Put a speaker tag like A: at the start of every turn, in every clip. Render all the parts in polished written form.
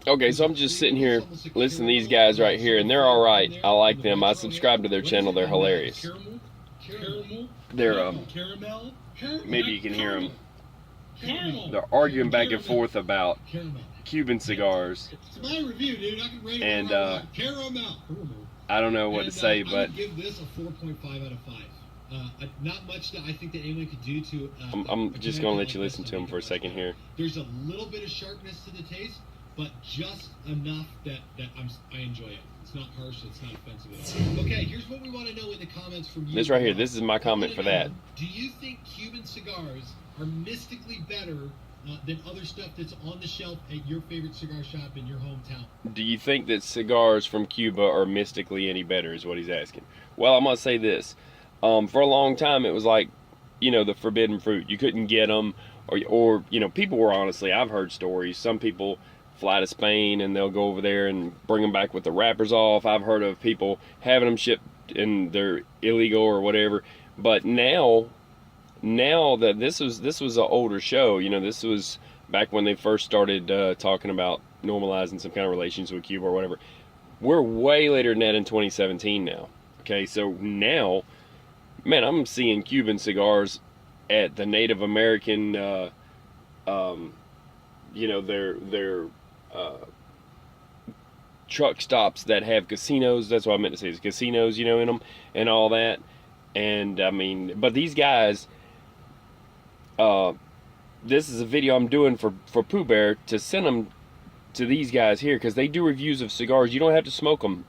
A: Okay, so I'm just sitting here listening to these guys right here, and they're all right. I like them. I subscribe to their channel. They're hilarious. They're maybe you can hear them. They're arguing back and forth about Cuban cigars, and I don't know what to say, but
B: I would give this a 4.5 out of 5. Not much that I think that anyone could do to.
A: I'm just gonna let you listen to them for a second here.
B: There's a little bit of sharpness to the taste, but just enough that I enjoy it. It's not harsh. It's not offensive at all. Okay, here's what we want to know in the comments from you.
A: This right here. This is my comment for that.
B: Do you think Cuban cigars are mystically better than other stuff that's on the shelf at your favorite cigar shop in your hometown?
A: Do you think that cigars from Cuba are mystically any better, is what he's asking. Well, I'm going to say this. For a long time, it was like, the forbidden fruit. You couldn't get them, or people were honestly, I've heard stories. Some people fly to Spain and they'll go over there and bring them back with the wrappers off. I've heard of people having them shipped and they're illegal or whatever. But now that this was an older show, this was back when they first started talking about normalizing some kind of relations with Cuba or whatever. We're way later than that in 2017 now. Okay, so now, man, I'm seeing Cuban cigars at the Native American, their truck stops that have casinos. That's what I meant to say, is casinos, in them and all that. And I mean, but these guys, this is a video I'm doing for Pooh Bear to send them to these guys here, because they do reviews of cigars. You don't have to smoke them.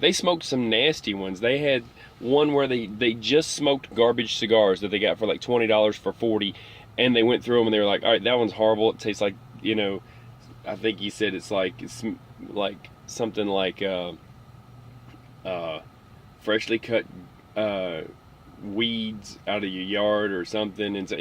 A: They smoked some nasty ones. They had one where they just smoked garbage cigars that they got for like $20 for 40, and they went through them and they were like, all right, that one's horrible. It tastes like, I think he said it's like something like freshly cut weeds out of your yard or something. And so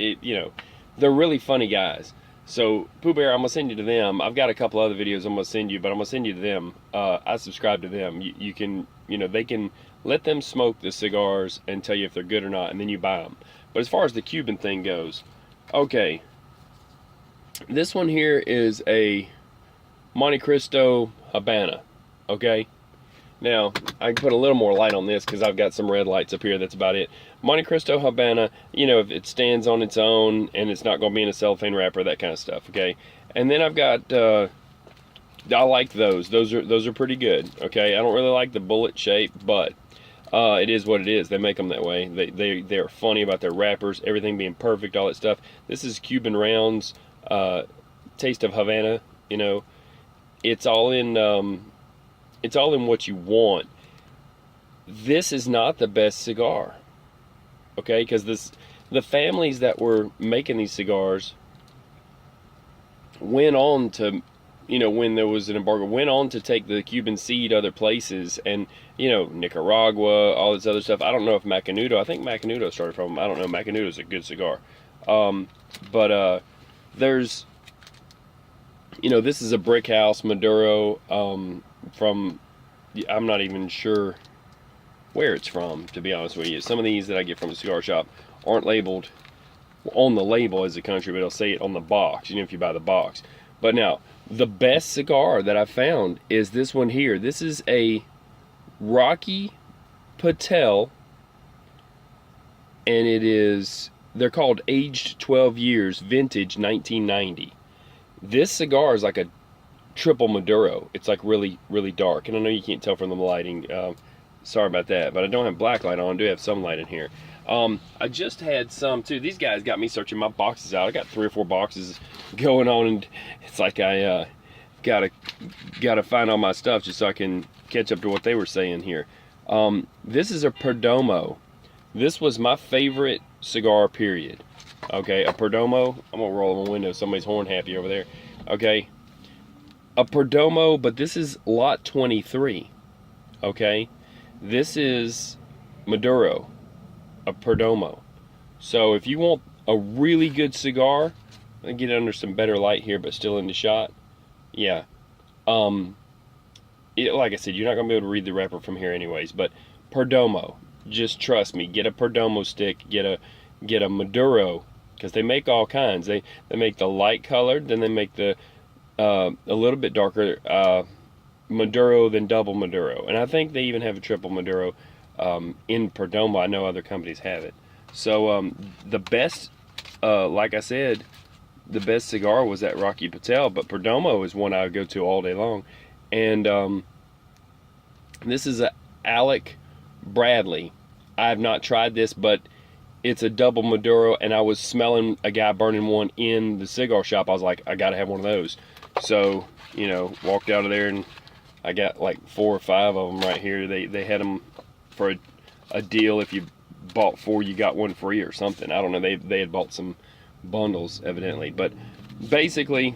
A: they're really funny guys. So Pooh Bear, I'm gonna send you to them. I've got a couple other videos I'm gonna send you, but I'm gonna send you to them. I subscribe to them. You can, they can let them smoke the cigars and tell you if they're good or not, and then you buy them. But as far as the Cuban thing goes, okay, this one here is a Monte Cristo Habana. Okay, now I can put a little more light on this because I've got some red lights up here. That's about it. Monte Cristo Habana, if it stands on its own and it's not going to be in a cellophane wrapper, that kind of stuff. Okay, and then I've got I like those. Those are pretty good. Okay, I don't really like the bullet shape, but it is what it is. They make them that way. They're funny about their wrappers, everything being perfect, all that stuff. This is Cuban Rounds, Taste of Havana. It's all in what you want. This is not the best cigar. Okay, because the families that were making these cigars went on to, when there was an embargo, went on to take the Cuban seed other places, and Nicaragua, all this other stuff. I don't know if Macanudo. I think Macanudo started from them. I don't know. Macanudo's a good cigar, but there's, this is a Brick House Maduro from. I'm not even sure where it's from, to be honest with you. Some of these that I get from the cigar shop aren't labeled on the label as a country, but it'll say it on the box, if you buy the box. But now, the best cigar that I found is this one here. This is a Rocky Patel, and they're called Aged 12 Years, Vintage 1990. This cigar is like a triple Maduro. It's like really, really dark, and I know you can't tell from the lighting. Sorry about that, but I don't have black light on. I do have some light in here. I just had some too. These guys got me searching my boxes out. I got 3 or 4 boxes going on, and it's like I gotta find all my stuff just so I can catch up to what they were saying here. This is a Perdomo. This was my favorite cigar, period. Okay, a Perdomo. I'm gonna roll my window. Somebody's horn happy over there. Okay, a Perdomo, but this is lot 23. Okay. This is Maduro, a Perdomo. So if you want a really good cigar, let me get it under some better light here, but still in the shot. Yeah. Like I said, you're not going to be able to read the wrapper from here anyways, but Perdomo, just trust me. Get a Perdomo stick, get a Maduro, because they make all kinds. They make the light colored, then they make the a little bit darker Maduro than double Maduro, and I think they even have a triple Maduro in Perdomo. I know other companies have it. So the best, like I said, the best cigar was at Rocky Patel, but Perdomo is one I would go to all day long. And this is a Alec Bradley. I have not tried this, but it's a double Maduro, and I was smelling a guy burning one in the cigar shop. I was like, I gotta have one of those. So, you know, walked out of there, and I got like 4 or 5 of them right here. They had them for a deal. If you bought 4, you got 1 free or something. I don't know. They had bought some bundles, evidently. But basically,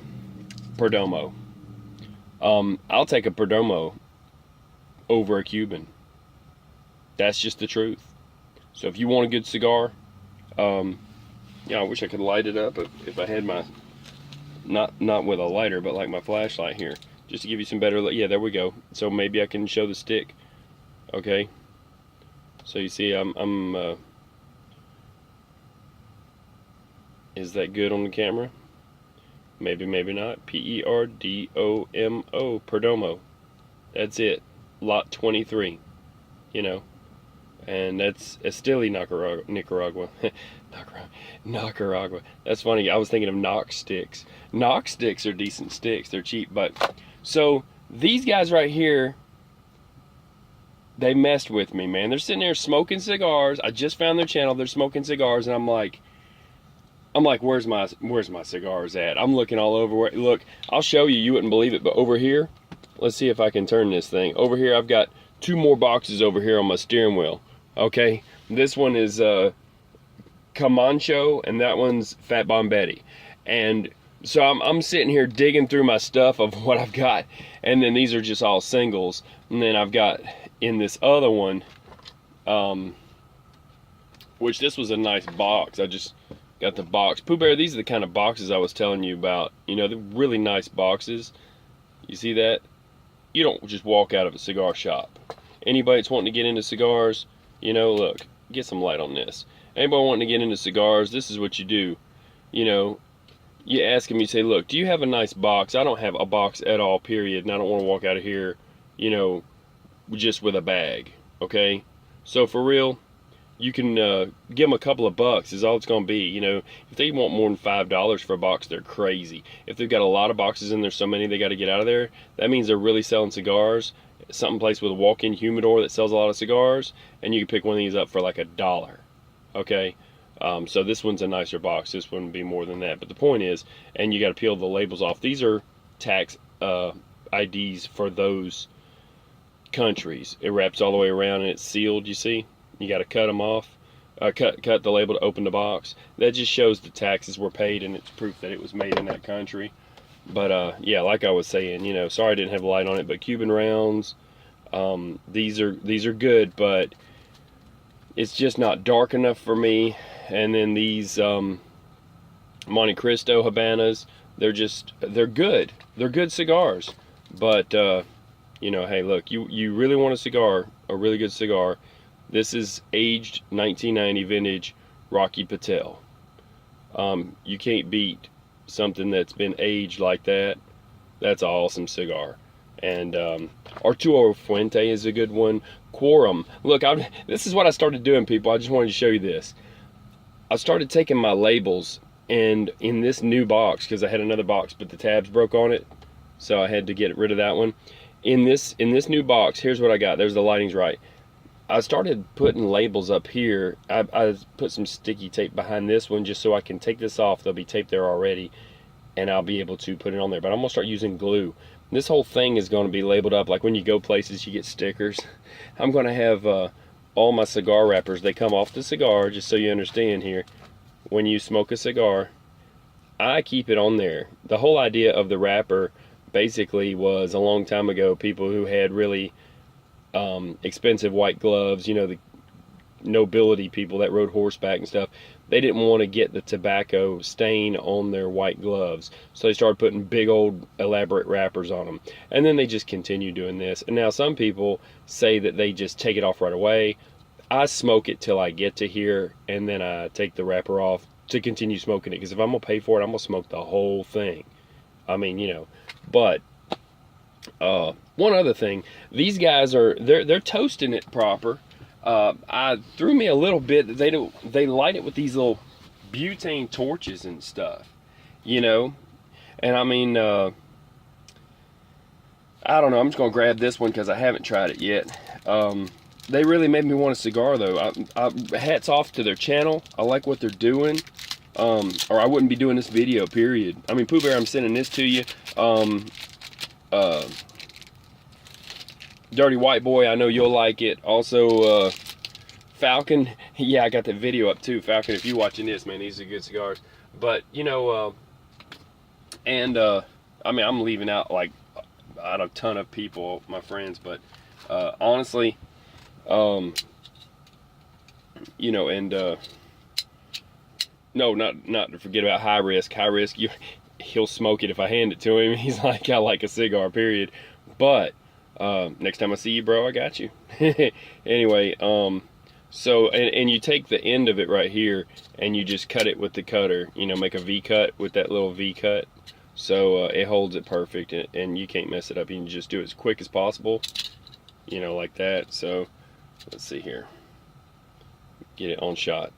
A: Perdomo. I'll take a Perdomo over a Cuban. That's just the truth. So if you want a good cigar, yeah, I wish I could light it up if I had my, not with a lighter, but like my flashlight here, just to give you some better, yeah, there we go. So maybe I can show the stick. Okay. So you see, is that good on the camera? Maybe, maybe not. Perdomo, Perdomo. That's it. Lot 23. You know. And that's Estili, Nicaragua. Nicaragua. That's funny. I was thinking of Knox sticks. Knox sticks are decent sticks. They're cheap. But so these guys right here, they messed with me, man. They're sitting there smoking cigars. I just found their channel. They're smoking cigars, and I'm like, where's my cigars at? I'm looking all over. Look, I'll show you. You wouldn't believe it, but over here, let's see if I can turn this thing. Over here, I've got 2 more boxes over here on my steering wheel. Okay, this one is Comancho, and that one's Fat Bombetti. And so I'm sitting here digging through my stuff of what I've got, and then these are just all singles. And then I've got in this other one, which this was a nice box. I just got the box. Pooh Bear, these are the kind of boxes I was telling you about. You know, they're really nice boxes. You see that? You don't just walk out of a cigar shop. Anybody that's wanting to get into cigars, you know, look, get some light on this. Anybody wanting to get into cigars, this is what you do. You know, you ask them, you say, look, do you have a nice box? I don't have a box at all, period, and I don't want to walk out of here, you know, just with a bag, okay? So for real, you can give them a couple of bucks is all it's going to be. You know, if they want more than $5 for a box, they're crazy. If they've got a lot of boxes and there's so many they got to get out of there, that means they're really selling cigars. Something place with a walk-in humidor that sells a lot of cigars, and you can pick one of these up for like $1. Okay, so this one's a nicer box. This one would be more than that. But the point is, and you got to peel the labels off. These are tax IDs for those countries. It wraps all the way around and it's sealed. You see, you got to cut them off. Cut the label to open the box. That just shows the taxes were paid, and it's proof that it was made in that country. But yeah, like I was saying, you know, sorry I didn't have a light on it, but Cuban rounds, these are good, but it's just not dark enough for me. And then these Monte Cristo Habanas, they're good. They're good cigars. But you know, hey, look, you really want a cigar, a really good cigar. This is aged 1990 vintage Rocky Patel. You can't beat something that's been aged like that. That's an awesome cigar. And Arturo Fuente is a good one. Quorum. Look, this is what I started doing, people. I just wanted to show you this. I started taking my labels, and in this new box, because I had another box but the tabs broke on it, so I had to get rid of that one. In this new box, here's what I got. There's the lighting's right. I started putting labels up here. I put some sticky tape behind this one just so I can take this off. They'll be taped there already, and I'll be able to put it on there. But I'm going to start using glue. This whole thing is going to be labeled up. Like when you go places, you get stickers. I'm going to have all my cigar wrappers. They come off the cigar, just so you understand here. When you smoke a cigar, I keep it on there. The whole idea of the wrapper basically was a long time ago, people who had really expensive white gloves, you know, the nobility people that rode horseback and stuff, they didn't want to get the tobacco stain on their white gloves, so they started putting big old elaborate wrappers on them, and then they just continue doing this. And now some people say that they just take it off right away. I smoke it till I get to here, and then I take the wrapper off to continue smoking it, because if I'm gonna pay for it, I'm gonna smoke the whole thing. I mean, you know, But one other thing, these guys they're toasting it proper. I threw me a little bit that they light it with these little butane torches and stuff, you know. And I mean, I don't know. I'm just gonna grab this one because I haven't tried it yet. They really made me want a cigar, though. Hats off to their channel. I like what they're doing. Or I wouldn't be doing this video, period. I mean, Pooh Bear, I'm sending this to you. Dirty White Boy, I know you'll like it. Also, Falcon, yeah, I got the video up too. Falcon, if you're watching this, man, these are good cigars. But, you know, I mean, I'm leaving out, like, a ton of people, my friends, but honestly, you know, and no, not to forget about High Risk. High Risk, he'll smoke it if I hand it to him. He's like, I like a cigar, period. But next time I see you, bro, I got you. Anyway, so and you take the end of it right here and you just cut it with the cutter. You know, make a V cut with that little V cut. So it holds it perfect, and you can't mess it up. You can just do it as quick as possible, you know, like that. So let's see here, get it on shot.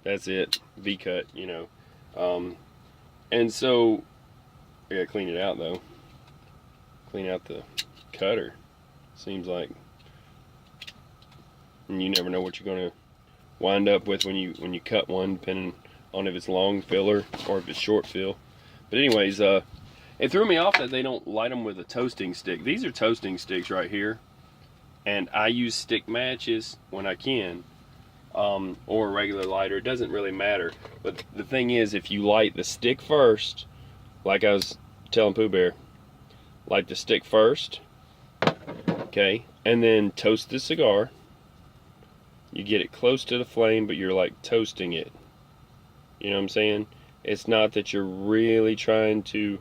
A: That's it, V cut, you know. And so I gotta clean it out though. Clean out the cutter. Seems like, and you never know what you're gonna wind up with when you cut one, depending on if it's long filler or if it's short fill. But anyways, it threw me off that they don't light them with a toasting stick. These are toasting sticks right here, and I use stick matches when I can, or a regular lighter. It doesn't really matter. But the thing is, if you light the stick first, like I was telling Pooh Bear, light the stick first, okay, and then toast the cigar. You get it close to the flame, but you're like toasting it. You know what I'm saying? It's not that you're really trying to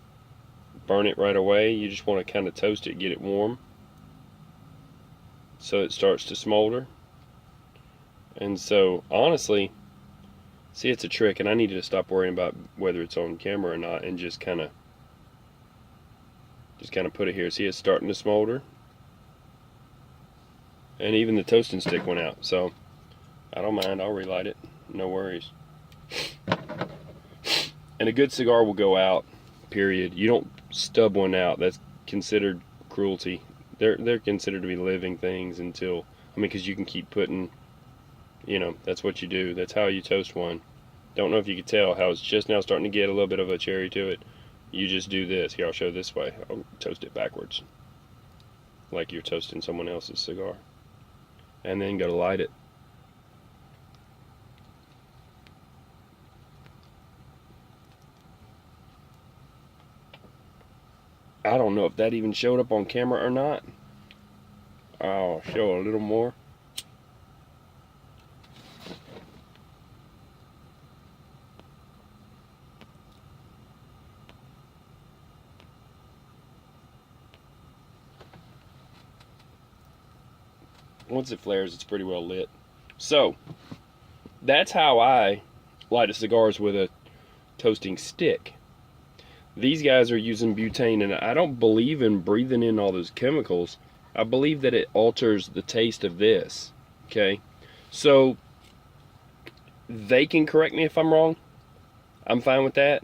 A: burn it right away. You just want to kind of toast it, get it warm, so it starts to smolder. And so, honestly, see, it's a trick, and I needed to stop worrying about whether it's on camera or not, and just kind of put it here. See, it's starting to smolder, and even the toasting stick went out. So I don't mind. I'll relight it. No worries. And a good cigar will go out, period. You don't stub one out. That's considered cruelty. They're considered to be living things until, I mean, because you can keep putting, you know, that's what you do. That's how you toast one. Don't know if you could tell how it's just now starting to get a little bit of a cherry to it. You just do this. Here, I'll show this way. I'll toast it backwards, like you're toasting someone else's cigar. And then go to light it. I don't know if that even showed up on camera or not. I'll show a little more. Once it flares, it's pretty well lit. So, that's how I light a cigars, with a toasting stick. These guys are using butane, and I don't believe in breathing in all those chemicals. I believe that it alters the taste of this, okay? So, they can correct me if I'm wrong. I'm fine with that.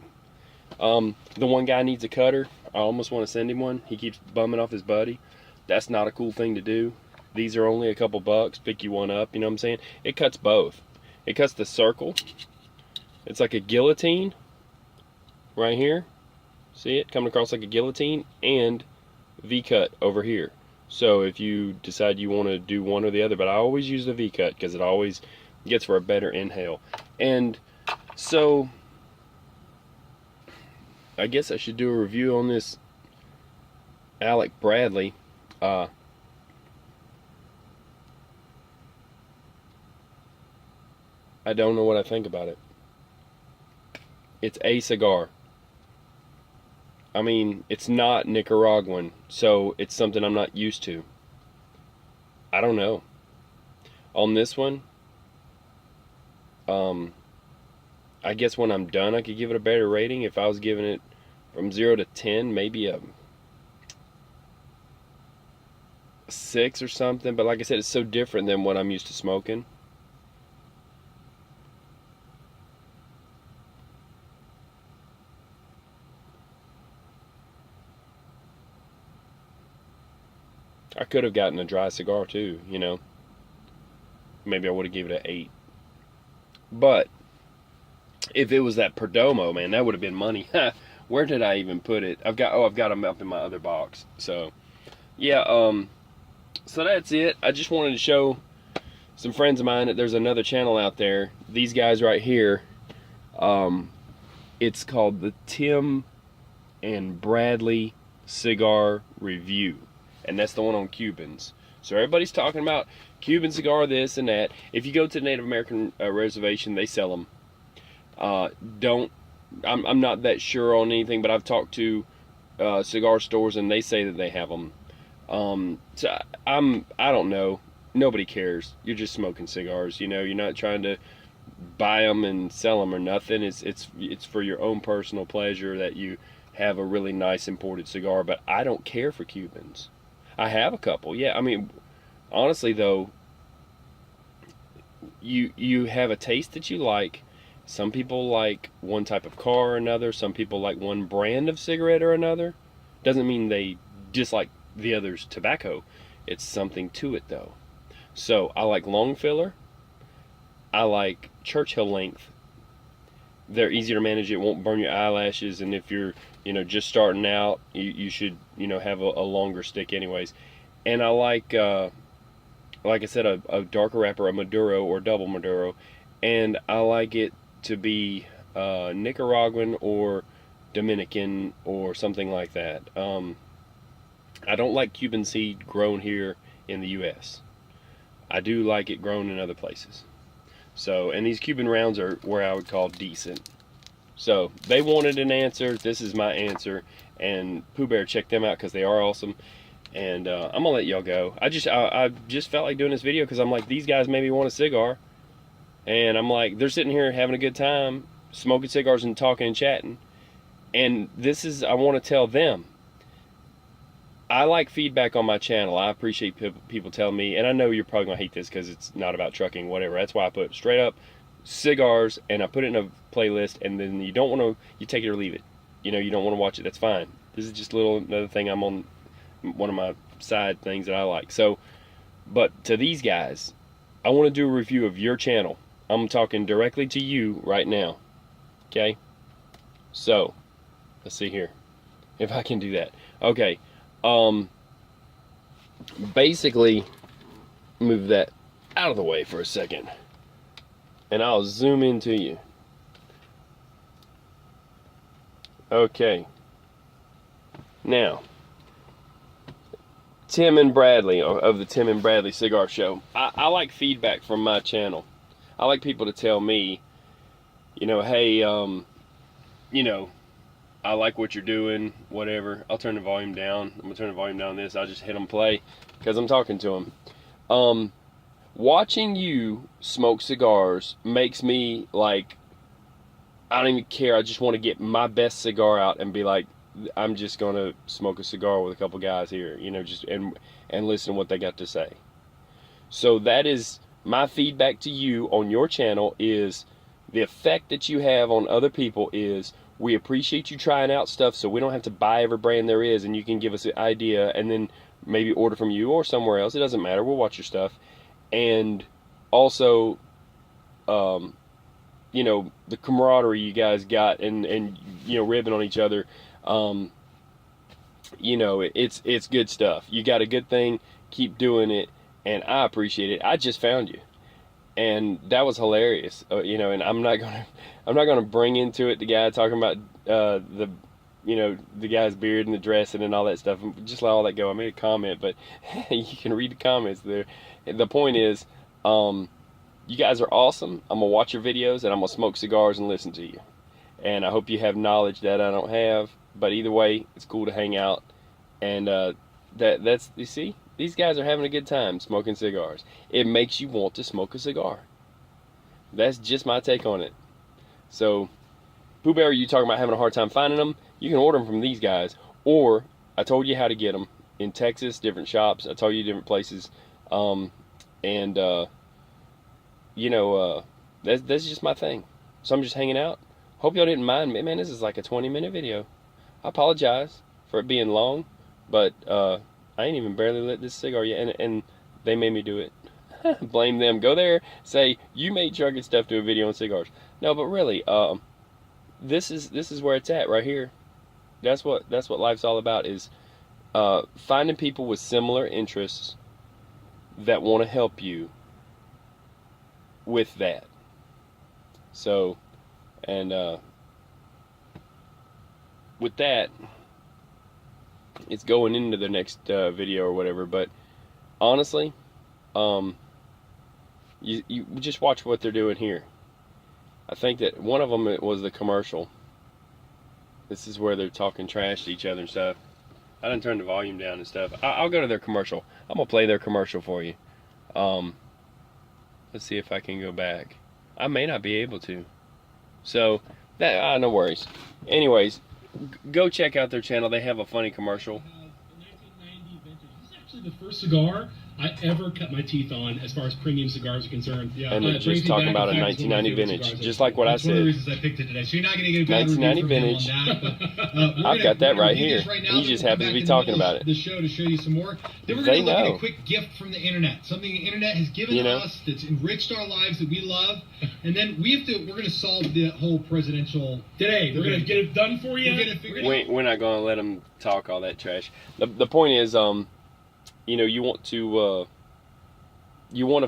A: The one guy needs a cutter. I almost want to send him one. He keeps bumming off his buddy. That's not a cool thing to do. These are only a couple bucks. Pick you one up, you know what I'm saying? It cuts both. It cuts the circle. It's like a guillotine right here. See it coming across like a guillotine, and V-cut over here. So if you decide you want to do one or the other, but I always use the V-cut because it always gets for a better inhale. And so I guess I should do a review on this Alec Bradley. I don't know what I think about it. It's a cigar. I mean, it's not Nicaraguan, so it's something I'm not used to. I don't know. On this one, I guess when I'm done, I could give it a better rating. If I was giving it from 0 to 10, maybe a 6 or something. But like I said, it's so different than what I'm used to smoking. I could have gotten a dry cigar too, you know. Maybe I would have given it an 8. But if it was that Perdomo, man, that would have been money. Where did I even put it? I've got them up in my other box. So yeah, so that's it. I just wanted to show some friends of mine that there's another channel out there. These guys right here, it's called the Tim and Bradley Cigar Review, and that's the one on Cubans. So everybody's talking about Cuban cigar, this and that. If you go to the Native American reservation, they sell them. I'm not that sure on anything, but I've talked to cigar stores and they say that they have them. So I don't know. Nobody cares. You're just smoking cigars. You know, you're not trying to buy them and sell them or nothing. It's for your own personal pleasure that you have a really nice imported cigar. But I don't care for Cubans. I have a couple. Yeah, I mean, honestly though, you have a taste that you like. Some people like one type of car or another. Some people like one brand of cigarette or another. Doesn't mean they dislike the other's tobacco. It's something to it though. So I like long filler. I like Churchill length. They're easier to manage. It won't burn your eyelashes, and if you're just starting out, you should have a longer stick anyways. And I like I said, a darker wrapper, a Maduro or double Maduro, and I like it to be Nicaraguan or Dominican or something like that. I don't like Cuban seed grown here in the U.S. I do like it grown in other places. So, and these Cuban rounds are where I would call decent. So they wanted an answer. This is my answer. And Pooh Bear, check them out because they are awesome. And I'm gonna let y'all go. I just felt like doing this video because I'm like, these guys maybe want a cigar, and I'm like, they're sitting here having a good time, smoking cigars and talking and chatting. And this is, I want to tell them, I like feedback on my channel. I appreciate people telling me, and I know you're probably gonna hate this because it's not about trucking, whatever. That's why I put straight up cigars, and I put it in a playlist. And then you don't want to, you take it or leave it. You don't want to watch it. That's fine. This is just another thing I'm on. One of my side things that I like. So, but to these guys, I want to do a review of your channel. I'm talking directly to you right now. Okay? So, let's see here if I can do that. Okay. Basically, move that out of the way for a second, and I'll zoom into you. Okay. Now, Tim and Bradley of the Tim and Bradley Cigar Show. I like feedback from my channel. I like people to tell me, hey, I like what you're doing, whatever. I'll turn the volume down. I'm gonna turn the volume down on this. I'll just hit them play because I'm talking to them. Watching you smoke cigars makes me like, I don't even care. I just want to get my best cigar out and be like, I'm just gonna smoke a cigar with a couple guys here, just and listen to what they got to say. So that is my feedback to you on your channel, is the effect that you have on other people is we appreciate you trying out stuff, so we don't have to buy every brand there is, and you can give us an idea and then maybe order from you or somewhere else. It doesn't matter. We'll watch your stuff. And also, the camaraderie you guys got and ribbing on each other. It's good stuff. You got a good thing, keep doing it, and I appreciate it. I just found you, and that was hilarious. And I'm not gonna bring into it the guy talking about the guy's beard and the dressing and all that stuff. Just let all that go. I made a comment, but you can read the comments there. The point is, you guys are awesome. I'm gonna watch your videos and I'm gonna smoke cigars and listen to you. And I hope you have knowledge that I don't have. But either way, it's cool to hang out. And that's, you see, these guys are having a good time smoking cigars. It makes you want to smoke a cigar. That's just my take on it. So, Pooh Bear, you talking about having a hard time finding them? You can order them from these guys, or I told you how to get them in Texas, different shops. I told you different places, and you know, that's just my thing. So I'm just hanging out. Hope y'all didn't mind me. Man, this is like a 20-minute video. I apologize for it being long, but I ain't even barely lit this cigar yet, and they made me do it. Blame them. Go there, say you made Trucking Stuff do a video on cigars. No, but really, this is where it's at right here. That's what life's all about, is finding people with similar interests that want to help you with that. So, and with that, it's going into the next video or whatever. But honestly, you just watch what they're doing here. I think that one of them was the commercial. This is where they're talking trash to each other and stuff. I didn't turn the volume down and stuff. I'll go to their commercial. I'm gonna play their commercial for you. Let's see if I can go back. I may not be able to. So that no worries. Anyways, go check out their channel. They have a funny commercial.
B: 1990 vintage. This is actually the first cigar I ever cut my teeth on as far as premium cigars are concerned.
A: Yeah, and they're just talking about a 1990 vintage, just like what I said.
B: One of the reasons I picked it today. So you're not going to get a bad
A: 1990
B: review
A: vintage.
B: from him on that,
A: I've got that right here.
B: Right
A: He just happens to be talking about it.
B: The show to show you some more. Then we're going to look at a quick gift from the internet. Something the internet has given us that's enriched our lives that we love. And then we're going to solve the whole presidential today. We're going to get it done for you.
A: We're not going to let them talk all that trash. The point is, you know, you want to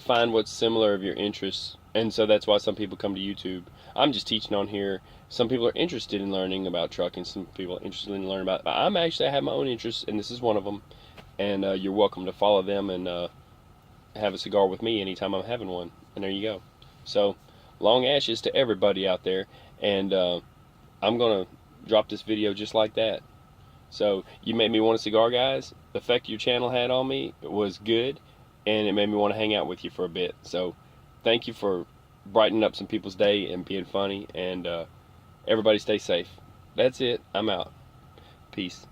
A: find what's similar of your interests, and so that's why some people come to YouTube. I'm just teaching on here. Some people are interested in learning about trucking. Some people are interested in learning about. I have my own interests, and this is one of them. And you're welcome to follow them and have a cigar with me anytime I'm having one. And there you go. So long ashes to everybody out there, and I'm gonna drop this video just like that. So you made me want a cigar, guys. The effect your channel had on me was good, and it made me want to hang out with you for a bit. So thank you for brightening up some people's day and being funny, and everybody stay safe. That's it. I'm out. Peace.